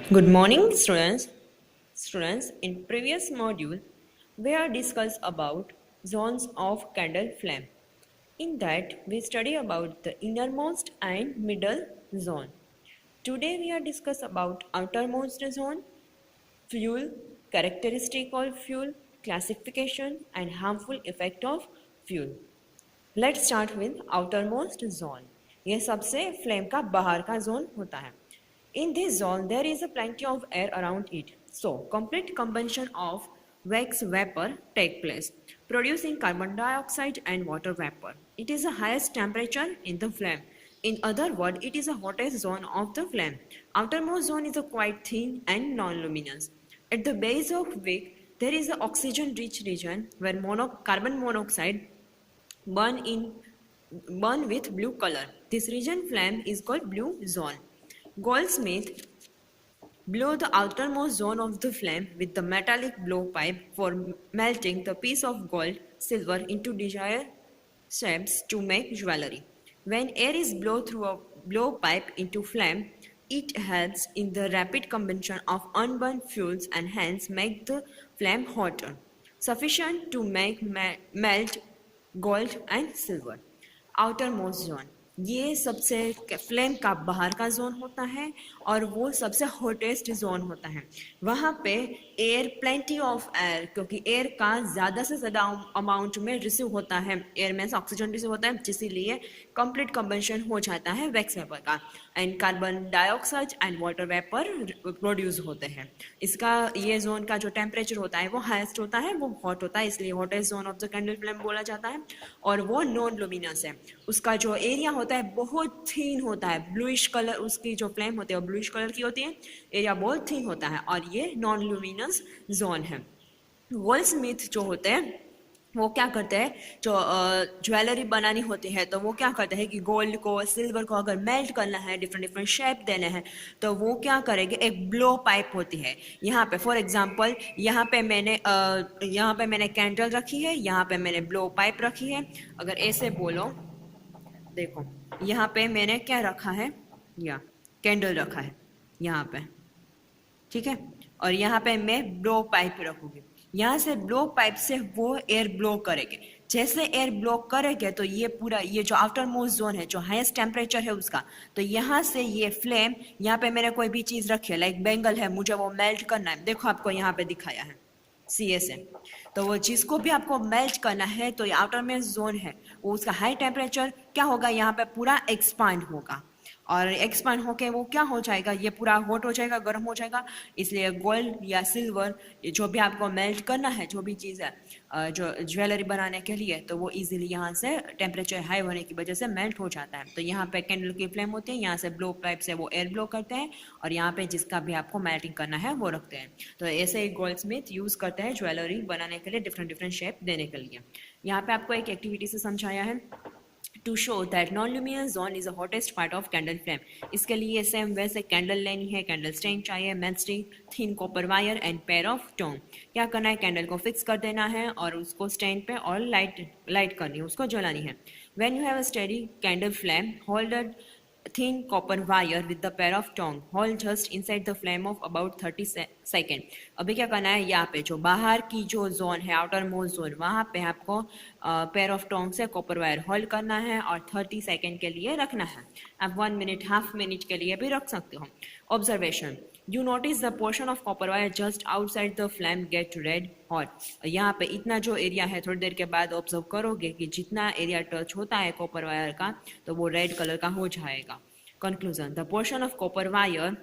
Good morning, students. Students, in previous module, we are discussed about zones of candle flame. In that, we study about the innermost and middle zone. Today, we are discuss about outermost zone, fuel, characteristic of fuel, classification, and harmful effect of fuel. Let's start with outermost zone. ये सबसे flame का बाहर का zone होता है। In this zone there is a plenty of air around it, so complete combustion of wax vapor take place, producing carbon dioxide and water vapor. It is the highest temperature in the flame. In other words, it is the hottest zone of the flame. Outermost zone is a quite thin and non-luminous. At the base of wick, there is an oxygen-rich region where carbon monoxide burn in burn with blue color. This region flame is called blue zone. Goldsmith blow the outermost zone of the flame with the metallic blowpipe for melting the piece of gold, silver into desired shapes to make jewelry. When air is blown through a blowpipe into flame, it helps in the rapid combustion of unburned fuels and hence make the flame hotter, sufficient to make melt gold and silver. Outer most zone ये सबसे flame का बाहर का zone होता है और वो सबसे हॉटेस्ट जोन होता है। वहाँ पे एयर प्लेंटी ऑफ एयर, क्योंकि एयर का ज़्यादा से ज़्यादा अमाउंट में रिसीव होता है, एयर में से ऑक्सीजन रिसीव होता है, इसीलिए कंप्लीट कंबंशन हो जाता है वैक्स वेपर का, and carbon dioxide and water vapour produce होते हैं। इसका ये जोन का जो टेम्परेचर होता है वो हाईएस्ट होता है, वो हॉट होता है, इसलिए hottest zone of the candle flame बोला जाता है। और वो नॉन लुमिनस है, उसका जो एरिया होता है बहुत थीन होता है, ब्लूइश कलर उसकी जो फ्लेम होती है वो ब्लूइश कलर की होती है, एरिया बहुत थीन होता है और ये नॉन लुमिनस जोन है। गोल्डस्मिथ जो होते हैं वो क्या करते हैं, जो ज्वेलरी बनानी होती है तो वो क्या करते हैं कि गोल्ड को सिल्वर को अगर मेल्ट करना है, डिफरेंट डिफरेंट शेप देने हैं, तो वो क्या करेंगे, एक ब्लो पाइप होती है यहाँ पे। फॉर एग्जांपल यहाँ पे मैंने कैंडल रखी है, यहाँ पे मैंने ब्लो पाइप रखी है। अगर ऐसे बोलो, देखो यहाँ पे मैंने क्या रखा है, या कैंडल रखा है यहाँ पे, ठीक है, और यहाँ पे मैं ब्लो पाइप रखूंगी। यहाँ से ब्लो पाइप से वो एयर ब्लो करेंगे, जैसे एयर ब्लो करेंगे तो ये पूरा ये जो आफ्टर मोस्ट जोन है, जो हाईएस्ट टेम्परेचर है उसका, तो यहाँ से ये फ्लेम, यहाँ पे मैंने कोई भी चीज़ रखी है लाइक बेंगल है, मुझे वो मेल्ट करना है, देखो आपको यहाँ पे दिखाया है CSM, तो वो जिसको भी आपको मेल्ट करना है तो ये आउटर मोस्ट जोन है, वो उसका हाई टेम्परेचर क्या होगा, यहाँ पे पूरा एक्सपांड होगा और एक्सपांड होके वो क्या हो जाएगा, ये पूरा हॉट हो जाएगा, गर्म हो जाएगा। इसलिए गोल्ड या सिल्वर जो भी आपको मेल्ट करना है, जो भी चीज़ है जो ज्वेलरी बनाने के लिए, तो वो इजीली यहाँ से टेम्परेचर हाई होने की वजह से मेल्ट हो जाता है। तो यहाँ पे कैंडल की फ्लेम होती है, यहाँ से ब्लो पाइप से वो एयर ब्लो करते हैं और यहाँ पे जिसका भी आपको मेल्टिंग करना है वो रखते हैं। तो ऐसे ही गोल्डस्मिथ यूज़ करते हैं ज्वेलरी बनाने के लिए, डिफरेंट डिफरेंट शेप देने के लिए। यहाँ पे आपको एक एक्टिविटी से समझाया है to show that non-luminous zone is the hottest part of candle flame. इसके लिए सेम वैसे कैंडल लेनी है, कैंडल स्टैंड चाहिए, match stick, thin copper wire and pair of tong. क्या करना है, कैंडल को फिक्स कर देना है और उसको स्टैंड पे और लाइट करनी है, उसको जलानी है। When you have a steady candle flame, hold a thin copper wire with the pair of tongue, hold just inside the flame of about 30 second. अभी क्या करना है, यहाँ पे जो बाहर की जो जोन है, आउटर मोस्ट जोन, वहाँ पे आपको पेयर ऑफ टोंग से कॉपर वायर होल्ड करना है और 30 सेकेंड के लिए रखना है। आप 1 मिनट, हाफ मिनट के लिए भी रख सकते हो। Observation, you notice the portion of copper wire just outside the flame get red hot. यहाँ पे इतना जो एरिया है, थोड़ी देर के बाद ऑब्जर्व करोगे कि जितना एरिया टच होता है कॉपर वायर का तो वो रेड कलर का हो जाएगा। Conclusion, the portion of copper wire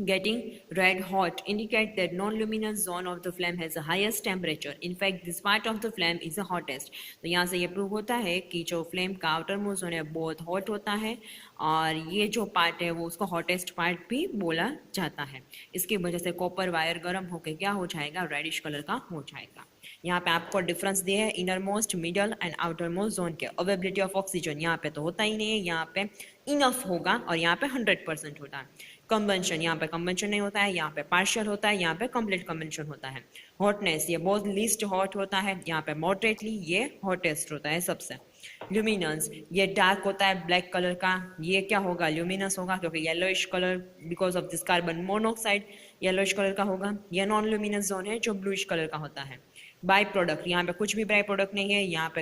getting red hot indicate that non-luminous zone of the flame has the highest temperature. In fact, this part of the flame is the hottest. तो यहाँ से ये prove होता है कि जो flame का outer most zone है बहुत हॉट होता है और ये जो पार्ट है वो उसको हॉटेस्ट पार्ट भी बोला जाता है। इसकी वजह से कॉपर वायर गर्म होकर क्या हो जाएगा, रेडिश कलर का हो जाएगा। यहाँ पे आपको डिफरेंस दिए है inner most, middle and outer most zone के। अवेलेबिलिटी ऑफ ऑक्सीजन यहाँ पे तो होता ही नहीं है, यहाँ पे इनफ होगा और यहाँ पे 100% होता है। कंबंशन, यहाँ पे कंबंशन नहीं होता है, यहाँ पे पार्शियल होता है, यहाँ पे कंप्लीट कंबंशन होता है। हॉटनेस, ये बहुत लीस्ट हॉट होता है, यहाँ पे मॉडरेटली, ये हॉटेस्ट होता है सबसे। ल्यूमिनेंस, ये डार्क होता है ब्लैक कलर का, ये क्या होगा, ल्यूमिनस होगा, क्योंकि yellowish colour because of this carbon monoxide yellowish colour का होगा। ये नॉन ल्यूमिनस जोन है जो ब्लूइश कलर का होता है। बाई प्रोडक्ट, यहाँ पे कुछ भी बाई प्रोडक्ट नहीं है, यहाँ पे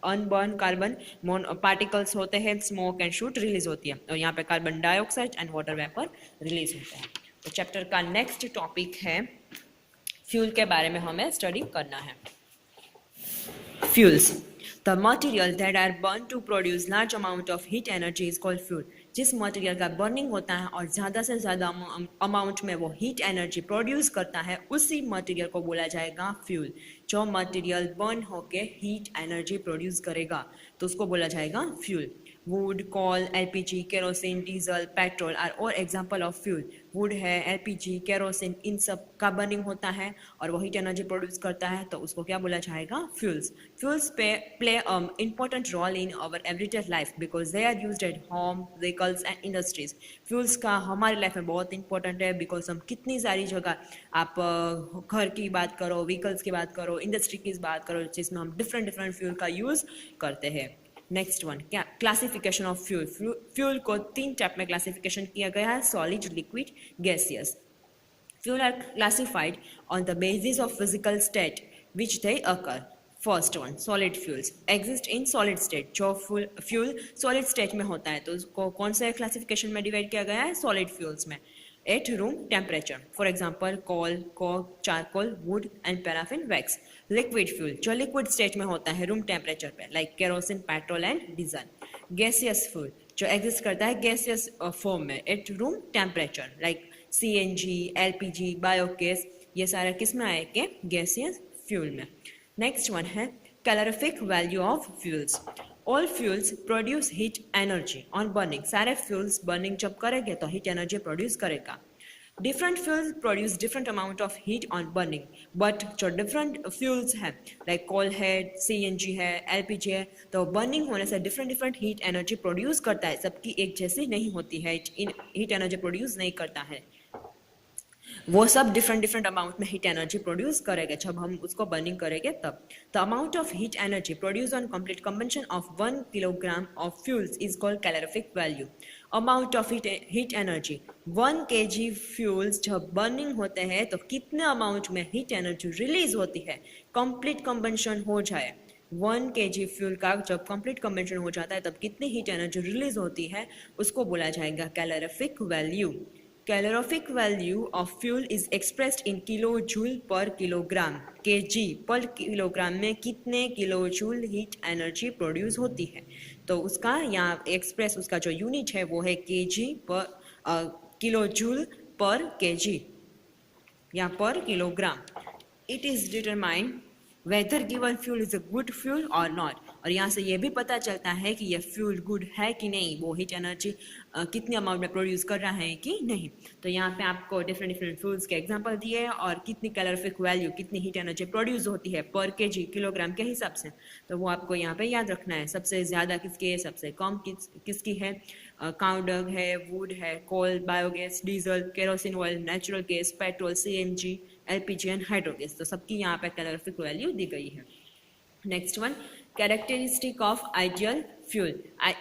अनबर्न कार्बन पार्टिकल्स होते हैं, स्मोक एंड शूट रिलीज होती है, और यहाँ पे carbon dioxide and water vapour release होता है। तो चैप्टर का नेक्स्ट टॉपिक है फ्यूल के बारे में हमें स्टडी करना है। Fuels. The material that are burned to produce large amount of heat energy is called fuel. जिस मटेरियल का बर्निंग होता है और ज़्यादा से ज़्यादा अमाउंट में वो हीट एनर्जी प्रोड्यूस करता है, उसी मटेरियल को बोला जाएगा फ्यूल। जो मटेरियल बर्न होके हीट एनर्जी प्रोड्यूस करेगा तो उसको बोला जाएगा fuel. Wood, coal, LPG, kerosene, diesel, petrol are all example of fuel. Wood है, एलपीजी, केरोसिन, इन सब का बर्निंग होता है और वो हीट एनर्जी प्रोड्यूस करता है, तो उसको क्या बोला जाएगा, fuels. Fuels play important role in our everyday life because they are used at home, vehicles and industries. Fuels का हमारी लाइफ में बहुत इंपॉर्टेंट है बिकॉज हम कितनी सारी जगह, आप घर की बात करो, व्हीकल्स की बात करो, इंडस्ट्री की बात करो, जिसमें हम डिफरेंट डिफरेंट फ्यूल का यूज़ करते हैं। नेक्स्ट वन, क्या क्लासिफिकेशन ऑफ फ्यूल। फ्यूल को 3 टाइप में क्लासिफिकेशन किया गया है, solid, liquid, gaseous. Fuel are classified on the basis of physical state which they occur. First one, solid fuels exist in solid state. जो fuel solid state में होता है तो उसको कौन से क्लासिफिकेशन में डिवाइड किया गया है, सॉलिड फ्यूल्स में। At room temperature, for example coal, coke, charcoal, wood and paraffin wax. Liquid fuel जो लिक्विड स्टेट में होता है रूम टेम्परेचर पे, like kerosene, petrol and diesel. Gaseous fuel जो एग्जिस्ट करता है गैसियस फॉर्म में at room temperature, like CNG, LPG, biogas, ये सारा किस में आएंगे, गैसियस फ्यूल में। नेक्स्ट वन है calorific value of fuels. All fuels produce heat energy on burning. सारे फ्यूल्स बर्निंग जब करेंगे तो हीट एनर्जी प्रोड्यूस करेगा। Different fuels produce different amount of heat on burning, but जो डिफरेंट फ्यूल्स हैं like कोल है, CNG है, एलपीजी है, तो बर्निंग होने से different different heat energy produce करता है, सबकी एक जैसी नहीं होती है, हीट एनर्जी प्रोड्यूस नहीं करता है, वो सब डिफरेंट डिफरेंट अमाउंट में हीट एनर्जी प्रोड्यूस करेंगे जब हम उसको बर्निंग करेंगे तब। The amount of heat energy produce on complete combustion of 1 kilogram of fuels is called calorific value. Amount of heat energy 1 kg fuels जब बर्निंग होते हैं तो कितने अमाउंट में हीट एनर्जी रिलीज होती है, कंप्लीट कंबंशन हो जाए, 1 kg फ्यूल का जब कंप्लीट कंबंशन हो जाता है तब कितनी हीट एनर्जी रिलीज होती है, उसको बोला जाएगा calorific value. Calorific value of fuel is expressed in kilojoule per kilogram। kg पर किलोग्राम में कितने किलोजूल हीट एनर्जी प्रोड्यूस होती है, तो उसका यहाँ एक्सप्रेस उसका जो यूनिट है वो है kg पर किलोजूल पर kg या पर kilogram. It is determined weather given fuel is a good fuel और नॉट, और यहाँ से ये भी पता चलता है कि यह फ्यूल गुड है कि नहीं, वो हीट एनर्जी कितने अमाउंट में प्रोड्यूस कर रहा है कि नहीं। तो यहाँ पे आपको डिफरेंट डिफरेंट फ्यूल्स के एग्जांपल दिए हैं और कितनी कैलोरीफिक वैल्यू, कितनी हीट एनर्जी प्रोड्यूस होती है पर केजी किलोग्राम के हिसाब से, तो वो आपको यहाँ पे याद रखना है। सबसे ज़्यादा किसकी है, सबसे कम किसकी है, काउ डंग है, वुड है, coal, biogas, diesel, kerosene oil, natural gas, petrol, CNG, LPG and hydrogas, तो सबकी यहाँ पे कैलोरीफिक वैल्यू दी गई है। Next one, characteristic of ideal fuel.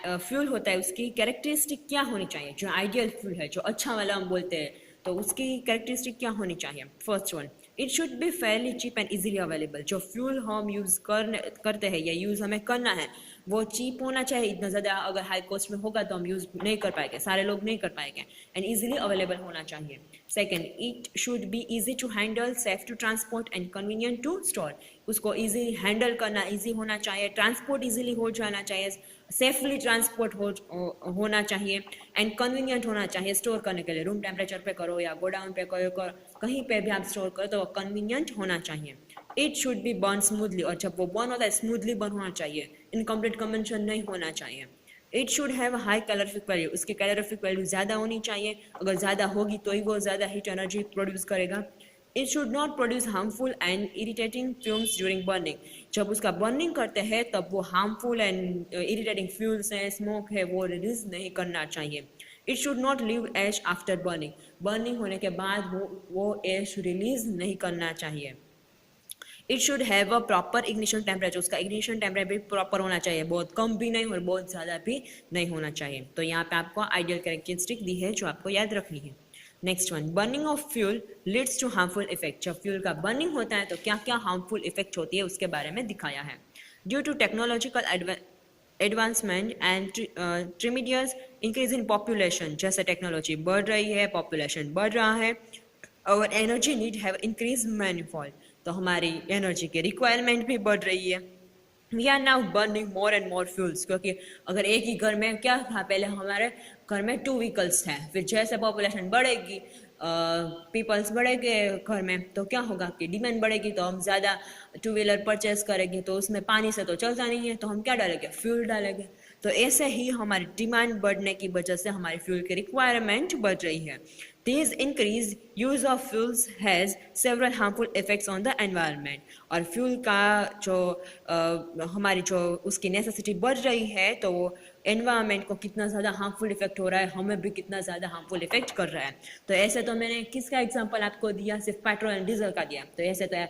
Fuel होता है उसकी कैरेक्टरिस्टिक क्या होनी चाहिए, जो आइडियल फ्यूल है, जो अच्छा वाला हम बोलते हैं, तो उसकी कैरेक्टरिस्टिक क्या होनी चाहिए। First one, it should be fairly cheap and easily available. जो फ्यूल हम यूज़ करते हैं या यूज़ हमें करना है वो चीप होना चाहिए, इतना ज़्यादा अगर हाई कॉस्ट में होगा तो हम यूज़ नहीं कर पाएंगे, सारे लोग नहीं कर पाएंगे, एंड इजीली अवेलेबल होना चाहिए। Second, it should be easy to handle, safe to transport and convenient to store. उसको ईजी हैंडल करना ईजी होना चाहिए, ट्रांसपोर्ट ईजिली हो जाना चाहिए, सेफली ट्रांसपोर्ट होना चाहिए एंड कन्वीनियंट होना चाहिए स्टोर करने के लिए। रूम टेम्परेचर पे करो या गोडाउन पे करो, कहीं पे भी आप स्टोर करो तो कन्वीनियंट होना चाहिए। It should B burn smoothly, और जब वो बर्न होता है स्मूथली बर्न होना चाहिए, इनकम्प्लीट कंबंशन नहीं होना चाहिए। It should have high calorific value, उसकी कैलोरीफिक वैल्यू ज़्यादा होनी चाहिए, अगर ज़्यादा होगी तो ही वो ज़्यादा हीट एनर्जी प्रोड्यूस करेगा। It should not produce harmful and irritating fumes during burning. जब उसका बर्निंग करते हैं तब वो हार्मफुल एंड इरिटेटिंग फ्यूल्स हैं, स्मोक है, वो रिलीज नहीं करना चाहिए। It should not leave ash after burning, burning होने के बाद वो एश रिलीज नहीं करना चाहिए। It should have a proper ignition temperature, उसका इग्निशन टेम्परेचर प्रॉपर होना चाहिए, बहुत कम भी नहीं और बहुत ज़्यादा भी नहीं होना चाहिए। तो यहाँ पे आपको आइडियल कैरेक्टरिस्टिक दी है जो आपको याद रखनी है। Next one, burning of fuel leads to harmful effect. जब फ्यूल का बर्निंग होता है तो क्या क्या हार्मफुल इफेक्ट होती है उसके बारे में दिखाया है। Due to technological advancement and tremendous increase in population, जैसे टेक्नोलॉजी बढ़ रही है, पॉपुलेशन बढ़ रहा है, और energy need have increase manifold, तो हमारी एनर्जी की रिक्वायरमेंट भी बढ़ रही है। We are now burning more and more fuels, क्योंकि अगर एक ही घर में क्या था, पहले हमारे घर में 2 व्हीकल्स थे, फिर जैसे पॉपुलेशन बढ़ेगी, पीपल्स बढ़ेंगे घर में, तो क्या होगा कि डिमांड बढ़ेगी, तो हम ज़्यादा 2 व्हीलर परचेस करेंगे, तो उसमें पानी से तो चलता नहीं है, तो हम क्या डालेंगे, फ्यूल डालेंगे। तो ऐसे ही हमारी डिमांड बढ़ने की वजह से हमारी फ्यूल की रिक्वायरमेंट बढ़ रही है। This increased use of fuels has several harmful effects on the environment, और फ्यूल का जो हमारी जो उसकी नेसेसिटी बढ़ रही है, तो वो एनवायरनमेंट को कितना ज़्यादा हार्मफुल इफेक्ट हो रहा है, हमें भी कितना ज़्यादा हार्मफुल इफेक्ट कर रहा है। तो ऐसे तो मैंने किसका एग्जांपल आपको दिया, सिर्फ पेट्रोल एंड डीजल का दिया, तो ऐसे तो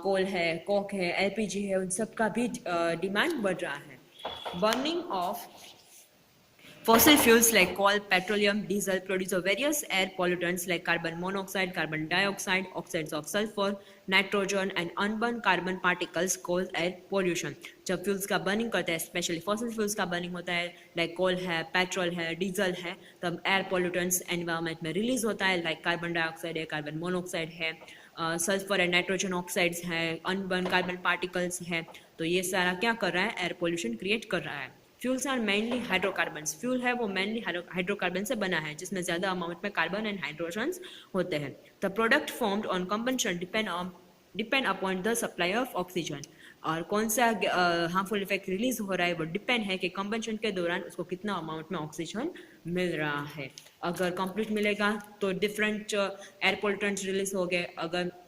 कोल है, कोक है, एलपीजी है, उन सब का भी डिमांड बढ़ रहा है। Burning of fossil fuels like coal, petroleum, diesel produce various air pollutants like carbon monoxide, carbon dioxide, oxides of sulfur, nitrogen and unburned carbon particles cause air pollution. जब फ्यूल्स का बर्निंग करते हैं, specially fossil fuels का burning होता है, like कोल है, petrol है, diesel है, तब एयर पोल्यूटेंट्स एनवायरनमेंट में रिलीज होता है, लाइक कार्बन डाइऑक्साइड है, कार्बन मोनोऑक्साइड है, सल्फर एंड नाइट्रोजन ऑक्साइड्स है, अनबर्न कार्बन पार्टिकल्स है। तो ये सारा क्या कर रहा है, एयर पोल्यूशन क्रिएट कर रहा है। Fuels are mainly hydrocarbons, fuel है वो मेनली हाइड्रोकार्बन से बना है, जिसमें ज़्यादा अमाउंट में कार्बन एंड हाइड्रोजन्स होते हैं। The product formed on combustion depend upon the supply of oxygen, और कौन सा हार्मफुल इफेक्ट रिलीज हो रहा है वो डिपेंड है कि कंबंशन के दौरान उसको कितना अमाउंट में ऑक्सीजन मिल रहा है। अगर कंप्लीट मिलेगा तो डिफरेंट एयर पोल्यूटेंट्स रिलीज हो गए, अगर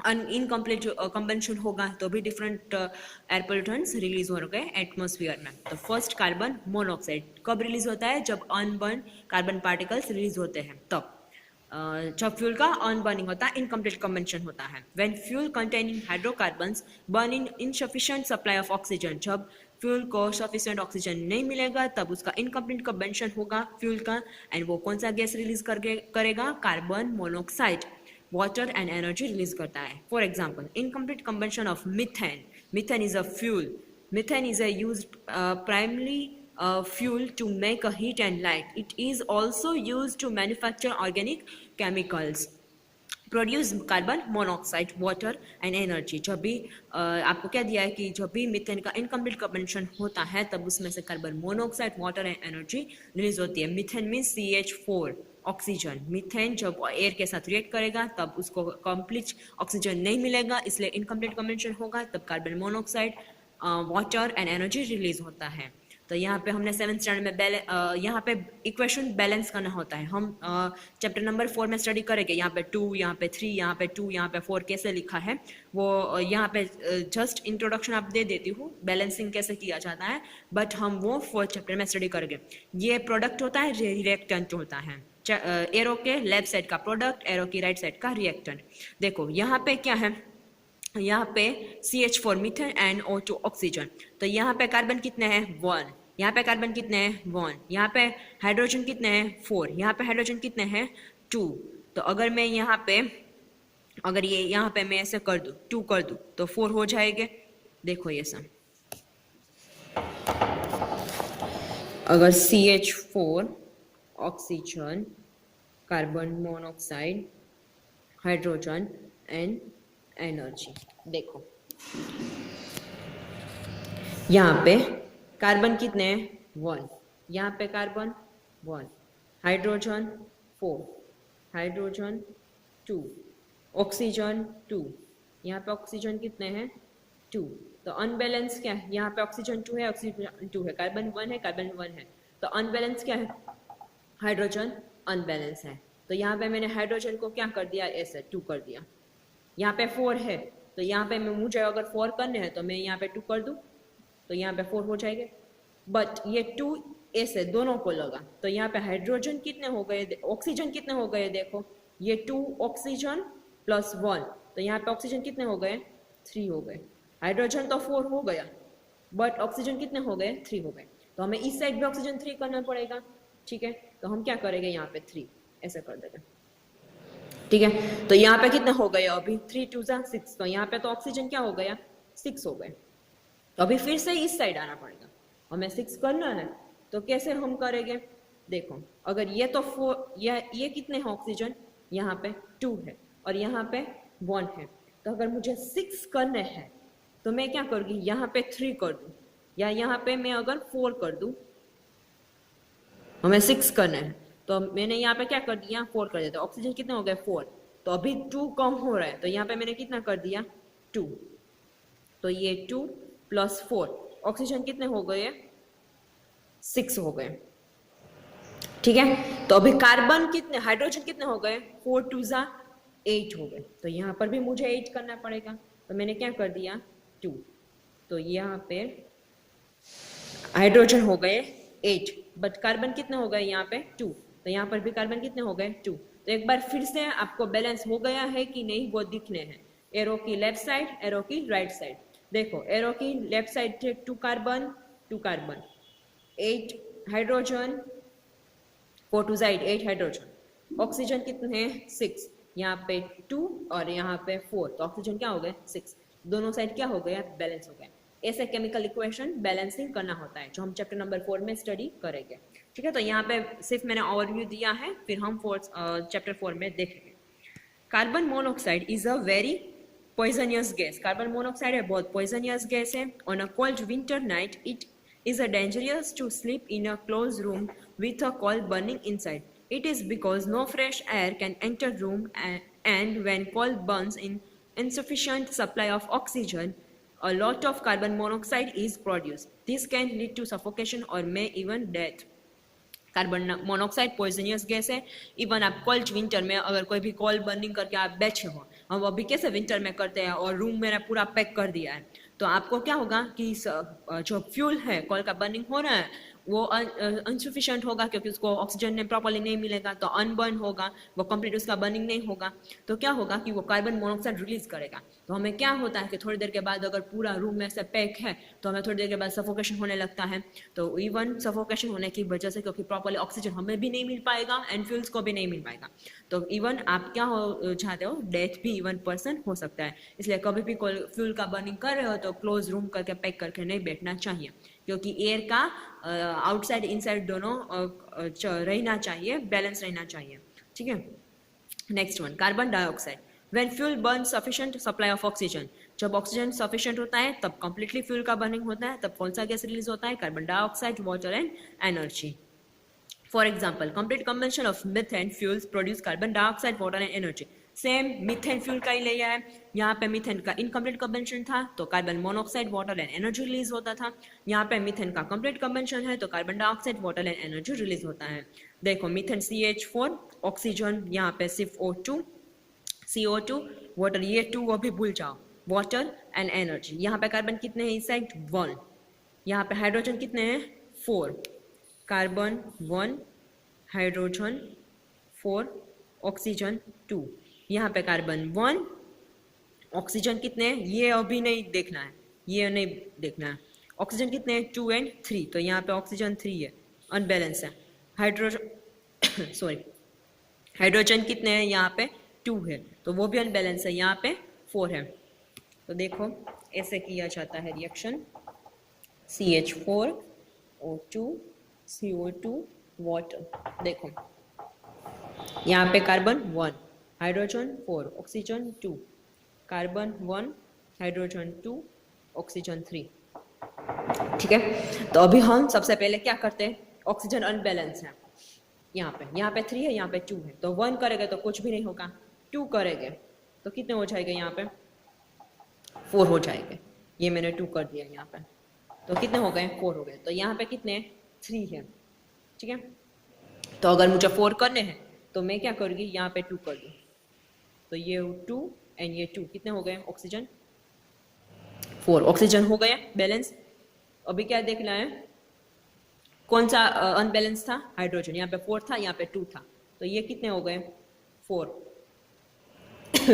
इनकम्प्लीट कंबंशन होगा तो भी डिफरेंट एयर पोल्यूटेंट्स रिलीज हो गए एटमॉस्फेयर में। तो फर्स्ट कार्बन मोनोऑक्साइड कब रिलीज होता है, जब अनबर्न कार्बन पार्टिकल्स रिलीज होते हैं तब। जब फ्यूल का अनबर्निंग होता है, इनकम्प्लीट कंबंशन होता है। When fuel containing hydrocarbons burn in insufficient supply of oxygen, जब फ्यूल को सफिशिएंट ऑक्सीजन नहीं मिलेगा तब उसका इनकम्प्लीट कंबंशन होगा फ्यूल का, एंड वो कौन सा गैस रिलीज करेगा, carbon monoxide, water and energy release करता है। For example, incomplete combustion of methane. Methane is a fuel. Methane is a used primarily fuel to make a heat and light. It is also used to manufacture organic chemicals. Produce carbon monoxide, water and energy. जब भी आपको क्या दिया है कि जब भी methane का इनकम्प्लीट कंबंशन होता है तब उसमें से carbon monoxide, water and energy release होती है। Methane means CH4 oxygen. Methane जब एयर के साथ रिएक्ट करेगा तब उसको कंप्लीट ऑक्सीजन नहीं मिलेगा, इसलिए इनकम्प्लीट कंबंशन होगा, तब carbon monoxide, water and energy release होता है। तो यहाँ पे हमने 7th स्टैंडर्ड में यहाँ पे इक्वेशन बैलेंस करना होता है। हम चैप्टर नंबर 4 में स्टडी करेंगे। यहाँ पे 2, यहाँ पे 3, यहाँ पे 2, यहाँ पे 4 कैसे लिखा है वो यहाँ पे जस्ट इंट्रोडक्शन आप दे देती हूँ, बैलेंसिंग कैसे किया जाता है, बट हम वो 4th चैप्टर में स्टडी करेंगे। ये प्रोडक्ट होता है, रिएक्टेंट होता है। एरो के लेफ्ट साइड का प्रोडक्ट, एरो की राइट साइड का रिएक्टेंट। देखो यहाँ पे क्या है, यहाँ पे CH4 methane and O2 oxygen. तो यहाँ पे कार्बन कितने हैं, 1, यहाँ पे कार्बन कितने हैं, 1, यहाँ पे हाइड्रोजन कितने हैं, 4, यहाँ पे हाइड्रोजन कितने हैं, 2। तो अगर मैं यहाँ पे, अगर ये यहाँ पे मैं ऐसे कर दूँ, 2 कर दूँ तो 4 हो जाएंगे। देखो ये सब, अगर CH4 oxygen, carbon monoxide, hydrogen and energy, देखो यहाँ पे कार्बन कितने हैं, 1, यहाँ पे कार्बन 1, हाइड्रोजन 4, हाइड्रोजन 2, ऑक्सीजन 2, यहाँ पे ऑक्सीजन कितने हैं, 2। तो अनबैलेंस क्या है, यहाँ पे ऑक्सीजन 2 है, ऑक्सीजन 2 है, कार्बन 1 है, कार्बन 1 है। तो अनबैलेंस क्या है, हाइड्रोजन अनबैलेंस है। तो यहाँ पे मैंने हाइड्रोजन को क्या कर दिया, ऐसे 2 कर दिया। यहाँ पे 4 है, तो यहाँ पे मुझे अगर 4 करने हैं तो मैं यहाँ पे 2 कर दूँ तो यहाँ पे 4 हो जाएंगे। बट ये 2 ऐसे दोनों को लगा, तो यहाँ पे हाइड्रोजन कितने हो गए, ऑक्सीजन कितने हो गए, देखो ये 2 ऑक्सीजन प्लस 1, तो यहाँ पे ऑक्सीजन कितने हो गए, 3 हो गए, हाइड्रोजन तो 4 हो गया, बट ऑक्सीजन कितने हो गए, 3 हो गए। तो हमें इस साइड भी ऑक्सीजन 3 करना पड़ेगा, ठीक है। तो हम क्या करेंगे, यहाँ पे 3 ऐसे कर देंगे, ठीक है। तो यहाँ पे कितने हो गए अभी, 3 2 6, तो यहाँ पे तो ऑक्सीजन क्या हो गया, 6 हो गए। तो अभी फिर से इस साइड आना पड़ेगा, हमें 6 करना है। तो कैसे हम करेंगे, देखो अगर ये तो 4, ये कितने हैं ऑक्सीजन, यहाँ पे 2 है और यहाँ पे 1 है। तो अगर मुझे 6 करने हैं तो मैं क्या करूँगी, यहाँ पे 3 कर दूँ, या यहाँ पे मैं अगर 4 कर दूँ, हमें 6 करना है। तो मैंने यहाँ पे क्या कर दिया, 4 कर दिया। तो ऑक्सीजन कितने हो गए, 4। तो अभी 2 कम हो रहा है, तो यहाँ पे मैंने कितना कर दिया, 2। तो ये 2 + 4, ऑक्सीजन कितने हो गए, 6 हो गए, ठीक है। तो अभी कार्बन कितने, हाइड्रोजन कितने हो गए, 4 2 8 हो गए। तो यहाँ पर भी मुझे 8 करना पड़ेगा, तो मैंने क्या कर दिया, 2। तो यहाँ पे हाइड्रोजन हो गए 8, बट कार्बन कितने हो गए यहाँ पे 2। तो यहाँ पर भी कार्बन कितने हो गए, 2। तो एक बार फिर से आपको बैलेंस हो गया है कि नहीं वो दिखने हैं, एरो की लेफ्ट साइड, एरो की राइट साइड। देखो एरो की लेफ्ट साइड थे 2 carbon 2 carbon, 8 hydrogen, 4 2 8 hydrogen. Oxygen कितने हैं, 6, यहाँ पे 2 और यहाँ पे 4, तो ऑक्सीजन क्या हो गए, 6। दोनों साइड क्या हो गया, बैलेंस हो गया। ऐसे केमिकल इक्वेशन बैलेंसिंग करना होता है, जो हम चैप्टर नंबर 4 में स्टडी करेंगे, ठीक है। तो यहाँ पे सिर्फ मैंने ओवरव्यू दिया है, फिर हम चैप्टर 4 में देखेंगे। Carbon monoxide is a very poisonous gas. Carbon monoxide है, बहुत पॉइजनियस गैस है। On a cold winter night it is dangerous to sleep in a closed room with a coal burning inside. It is because no fresh air can enter room, and when coal burns in insufficient supply of oxygen, a lot of carbon monoxide is produced. This can lead to suffocation or may even death. Carbon monoxide poisonous gas है। Even आप cold winter में अगर कोई भी कोल burning करके आप बैठे हो, हम अभी कैसे विंटर में करते हैं और रूम मेरा पूरा पैक कर दिया है, तो आपको क्या होगा कि जो फ्यूल है कोल का बर्निंग हो रहा है वो अनसफिशिएंट होगा, क्योंकि उसको ऑक्सीजन ने प्रॉपर्ली नहीं मिलेगा, तो अनबर्न होगा, वो कंप्लीट उसका बर्निंग नहीं होगा। तो क्या होगा कि वो कार्बन मोनोऑक्साइड रिलीज करेगा। तो हमें क्या होता है कि थोड़ी देर के बाद अगर पूरा रूम में से पैक है तो हमें थोड़ी देर के बाद सफोकेशन होने लगता है। तो इवन सफोकेशन होने की वजह से, क्योंकि प्रॉपर्ली ऑक्सीजन हमें भी नहीं मिल पाएगा एंड फ्यूल्स को भी नहीं मिल पाएगा, तो इवन आप क्या हो चाहते हो, डेथ भी इवन पर्सन हो सकता है। इसलिए कभी भी कोई फ्यूल का बर्निंग कर रहे हो तो क्लोज रूम करके पैक करके नहीं बैठना चाहिए, क्योंकि एयर का आउटसाइड इनसाइड दोनों रहना चाहिए, बैलेंस रहना चाहिए, ठीक है। Next one, carbon dioxide. When fuel burn sufficient supply of oxygen, जब ऑक्सीजन सफिशिएंट होता है तब कंप्लीटली फ्यूल का बर्निंग होता है, तब कौन सा गैस रिलीज होता है, carbon dioxide, water and energy. For example, complete combustion of methane fuels produce carbon dioxide, water and energy. Same methane fuel का ही लिया है, यहाँ पे मीथेन का इनकम्प्लीट कंबेंशन था तो carbon monoxide, water and energy release होता था। यहाँ पे मीथेन का कंप्लीट कंबेंशन है तो carbon dioxide, water and energy release होता है। देखो मीथेन CH4, ऑक्सीजन यहाँ पे सिर्फ O2, CO2, वाटर ये 2 वो भी भूल जाओ, वाटर एंड एनर्जी। यहाँ पे कार्बन कितने हैं इस साइड, 1, यहाँ पे हाइड्रोजन कितने हैं, 4, कार्बन 1, हाइड्रोजन 4, ऑक्सीजन 2। यहाँ पे कार्बन 1, ऑक्सीजन कितने हैं ये अभी नहीं देखना है, ये नहीं देखना है। ऑक्सीजन कितने हैं, 2 और 3, तो यहाँ पे ऑक्सीजन 3 है, अनबैलेंस है। हाइड्रोजन सॉरी हाइड्रोजन कितने हैं, यहाँ पे 2 है, तो वो भी अनबैलेंस है, यहाँ पे 4 है। तो देखो ऐसे किया जाता है reaction, CH4, O2, CO2, water. देखो यहाँ पे carbon 1, hydrogen 4, oxygen 2, carbon 1, hydrogen 2, oxygen 3, ठीक है। तो अभी हम सबसे पहले क्या करते हैं, ऑक्सीजन अनबैलेंस है, यहाँ पे 3 है, यहाँ पे 2 है, तो 1 करेंगे तो कुछ भी नहीं होगा, 2 करेंगे तो कितने हो जाएंगे, यहाँ पे 4 हो जाएंगे। ये मैंने 2 कर दिया यहाँ पे, तो कितने हो गए, 4 हो गए। तो यहाँ पे कितने, 3 है, ठीक है। तो अगर मुझे 4 करने हैं तो मैं क्या करूँगी, यहाँ पे 2 कर दूँ, तो ये 2 एंड ये 2 कितने हो गए, ऑक्सीजन 4, ऑक्सीजन हो गया बैलेंस। अभी क्या देखना है, कौन सा अनबैलेंस था, हाइड्रोजन, यहाँ पे 4 था, यहाँ पे 2 था, तो ये कितने हो गए, 4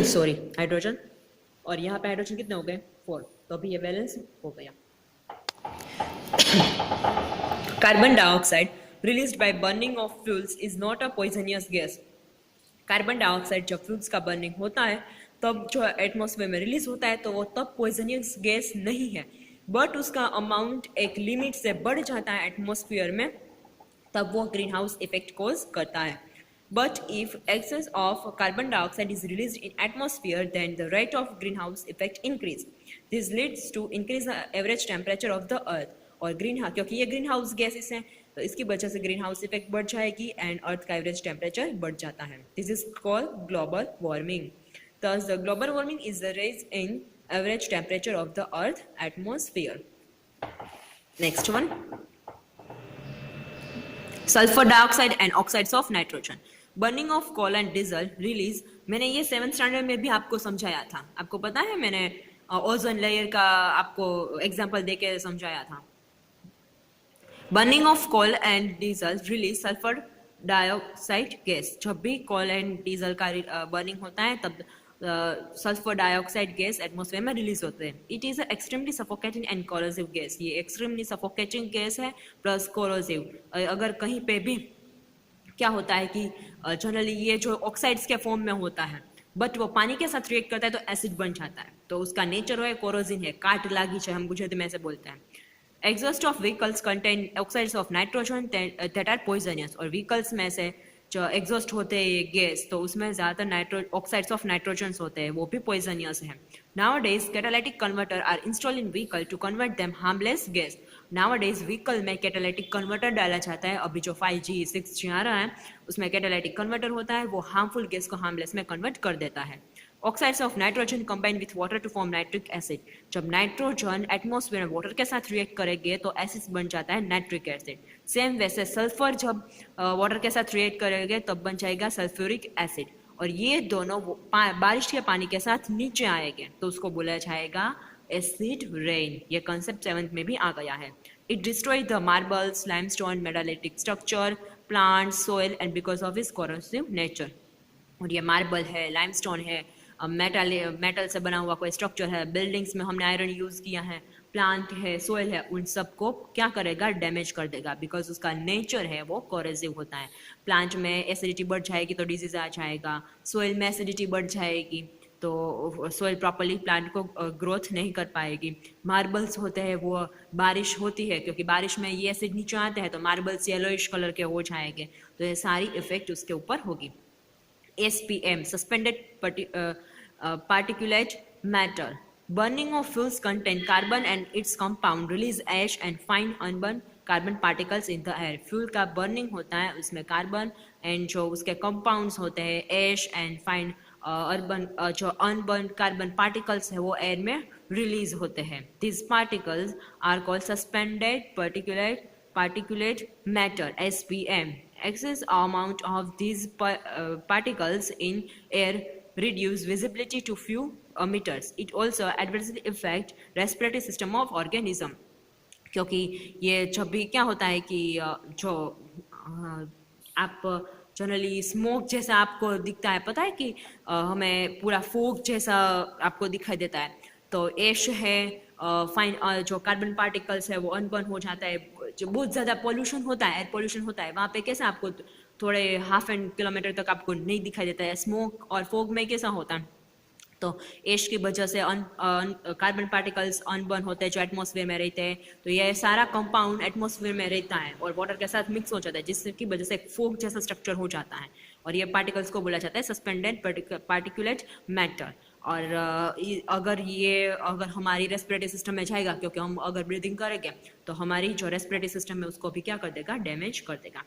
सॉरी हाइड्रोजन, और यहाँ पे हाइड्रोजन कितने हो गए 4, तो अभी ये बैलेंस हो गया। Carbon dioxide released by burning of fuels is not a poisonous gas. Carbon dioxide जब फ्यूल्स का बर्निंग होता है तब जो एटमॉस्फेयर में रिलीज होता है तो वो तब पॉइजनियस गैस नहीं है, बट उसका अमाउंट एक लिमिट से बढ़ जाता है एटमॉस्फेयर में, तब वो ग्रीन हाउस इफेक्ट कॉज करता है। But if excess of carbon dioxide is released in atmosphere, then the rate of greenhouse effect increase. This leads to increase the average temperature of the earth. और green क्योंकि ये green house gases हैं तो इसकी वजह से green house effect बढ़ जाएगी एंड अर्थ का एवरेज टेम्परेचर बढ़ जाता है। This is called global warming. Thus, the global warming is the rise in average temperature of the earth atmosphere. Next one. Sulfur dioxide and oxides of nitrogen. Burning of coal and diesel release. मैंने ये 7th standard में भी आपको समझाया था, आपको पता है मैंने ओजोन लेयर का आपको एग्जांपल देके समझाया था। Burning of coal and diesel release sulphur dioxide gas. जब भी कोल एंड डीजल का बर्निंग होता है तब सल्फर डाइऑक्साइड गैस एटमॉस्फेयर में रिलीज होते हैं। It is extremely suffocating and corrosive gas. ये एक्सट्रीमली सफोकेटिंग गैस है प्लस कोरोसिव। अगर कहीं पे भी क्या होता है कि जनरली ये जो ऑक्साइड्स के फॉर्म में होता है बट वो पानी के साथ रिएक्ट करता है तो एसिड बन जाता है, तो उसका नेचर है कोरोजिन है, काट लागी है, हम गुजराती में ऐसे बोलते हैं। Exhaust of vehicles contain oxides of nitrogen that are poisonous. और व्हीकल्स में से जो एग्जॉस्ट होते हैं ये गैस तो उसमें ज़्यादातर ऑक्साइड्स ऑफ नाइट्रोजन होते हैं, वो भी पॉइजनियस है। Nowadays catalytic converter are installed in vehicle to convert them harmless gas. Nowadays vehicle में कैटालिटिक कन्वर्टर डाला जाता है। अभी जो 5G 6G आ रहा है उसमें कैटालिटिक कन्वर्टर होता है, वो हार्मफुल गैस को हार्मलेस में कन्वर्ट कर देता है। Oxides of nitrogen combine with water to form nitric acid. जब नाइट्रोजन एटमॉस्फेयर में वाटर के साथ रिएक्ट करेंगे तो एसिड बन जाता है नाइट्रिक एसिड। सेम वैसे सल्फर जब वाटर के साथ रिएक्ट करेंगे तब बन जाएगा सल्फ्यूरिक एसिड। और ये दोनों बारिश के पानी के साथ नीचे आएंगे तो उसको बोला जाएगा एसिड रेन। ये कंसेप्ट 7th में भी आ गया है। It destroy the marbles, limestone, metallic structure, plant, soil and because of its corrosive nature. और ये मार्बल है, लाइमस्टोन है, मेटल से बना हुआ कोई स्ट्रक्चर है, बिल्डिंग्स में हमने आयरन यूज़ किया है, प्लांट है, सोइल है, उन सबको क्या करेगा डैमेज कर देगा बिकॉज उसका नेचर है वो कोरेसिव होता है। प्लांट में एसिडिटी बढ़ जाएगी तो डिजीज आ जाएगा, सोइल में एसिडिटी बढ़ जाएगी तो सोइल प्रॉपरली प्लांट को ग्रोथ नहीं कर पाएगी। मार्बल्स होते हैं वो बारिश होती है क्योंकि बारिश में ये एसिड नीचे आते हैं तो मार्बल्स येलोइश कलर के हो जाएंगे, तो ये सारी इफेक्ट उसके ऊपर होगी। SPM, suspended particulate matter. Burning of fuels contain carbon and its compound release ash and fine unburned carbon particles in the air. Fuel का burning होता है उसमें कार्बन एंड जो उसके कंपाउंड्स होते हैं एश एंड फाइन अर्बन जो unburnt carbon particles है वो एयर में रिलीज होते हैं। This particles are called suspended particulate matter SPM. Excess amount of these particles in air reduce visibility to few meters. It also adversely affect respiratory system of organism. क्योंकि ये जब भी क्या होता है कि जो आप जनरली स्मोक जैसा आपको दिखता है, पता है कि हमें पूरा फोग जैसा आपको दिखाई देता है, तो ऐश है, फाइन जो कार्बन पार्टिकल्स है वो अनबर्न हो जाता है। जो बहुत ज़्यादा पोल्यूशन होता है, एयर पोल्यूशन होता है, वहाँ पे कैसा आपको थोड़े हाफ एंड किलोमीटर तक आपको नहीं दिखाई देता है। स्मोक और फोग में कैसा होता है, तो ऐश की वजह से कार्बन पार्टिकल्स अनबर्न होते हैं जो एटमॉस्फेयर में रहते हैं, तो ये सारा कंपाउंड एटमॉस्फेयर में रहता है और वाटर के साथ मिक्स हो जाता है जिसकी वजह से एक फोग जैसा स्ट्रक्चर हो जाता है और ये पार्टिकल्स को बोला जाता है सस्पेंडेड पार्टिकुलेट मैटर। और अगर हमारी रेस्पिरेटरी सिस्टम में जाएगा, क्योंकि हम अगर ब्रीदिंग करेंगे तो हमारी जो रेस्पिरेटरी सिस्टम है उसको भी क्या कर देगा डैमेज कर देगा।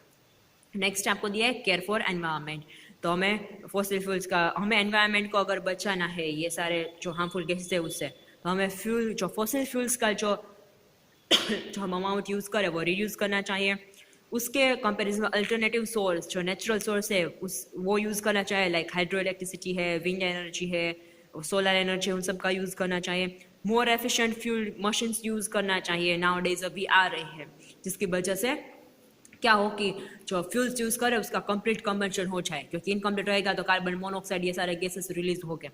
नेक्स्ट आपको दिया है केयर फॉर एनवायरनमेंट। तो हमें फॉसिल फ्यूल्स का, हमें एनवायरनमेंट को अगर बचाना है ये सारे जो हार्मफुल गैसेस है उससे, तो हमें फ्यूल जो फॉसिल फ्यूल्स का जो हम अमाउंट यूज़ करें वो रिड्यूस करना चाहिए। उसके कंपेरिजन में अल्टरनेटिव सोर्स जो नेचुरल सोर्स है वो यूज़ करना चाहिए, लाइक हाइड्रो इलेक्ट्रिसिटी है, विंड एनर्जी है, सोलर एनर्जी, उन सब का यूज़ करना चाहिए। More efficient fuel machines use करना चाहिए, नाउ डेज अभी आ रही है, जिसकी वजह से क्या हो कि जो फ्यूल्स यूज़ करे उसका कंप्लीट कंबंशन हो जाए, क्योंकि इनकम्प्लीट रहेगा तो कार्बन मोनोऑक्साइड ये सारे गैसेस रिलीज हो गए।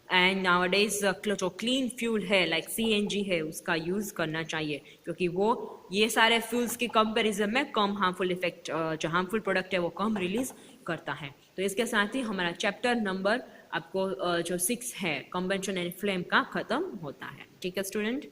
एंड नाउअडेज जो क्लीन फ्यूल है लाइक CNG है उसका यूज़ करना चाहिए, क्योंकि वो ये सारे फ्यूल्स के कंपैरिजन में कम हार्मफुल इफेक्ट, जो हार्मफुल प्रोडक्ट है वो कम रिलीज करता है। तो इसके साथ ही हमारा चैप्टर नंबर आपको जो 6 है कंबेंशन एंड फ्लेम का ख़त्म होता है। ठीक है स्टूडेंट।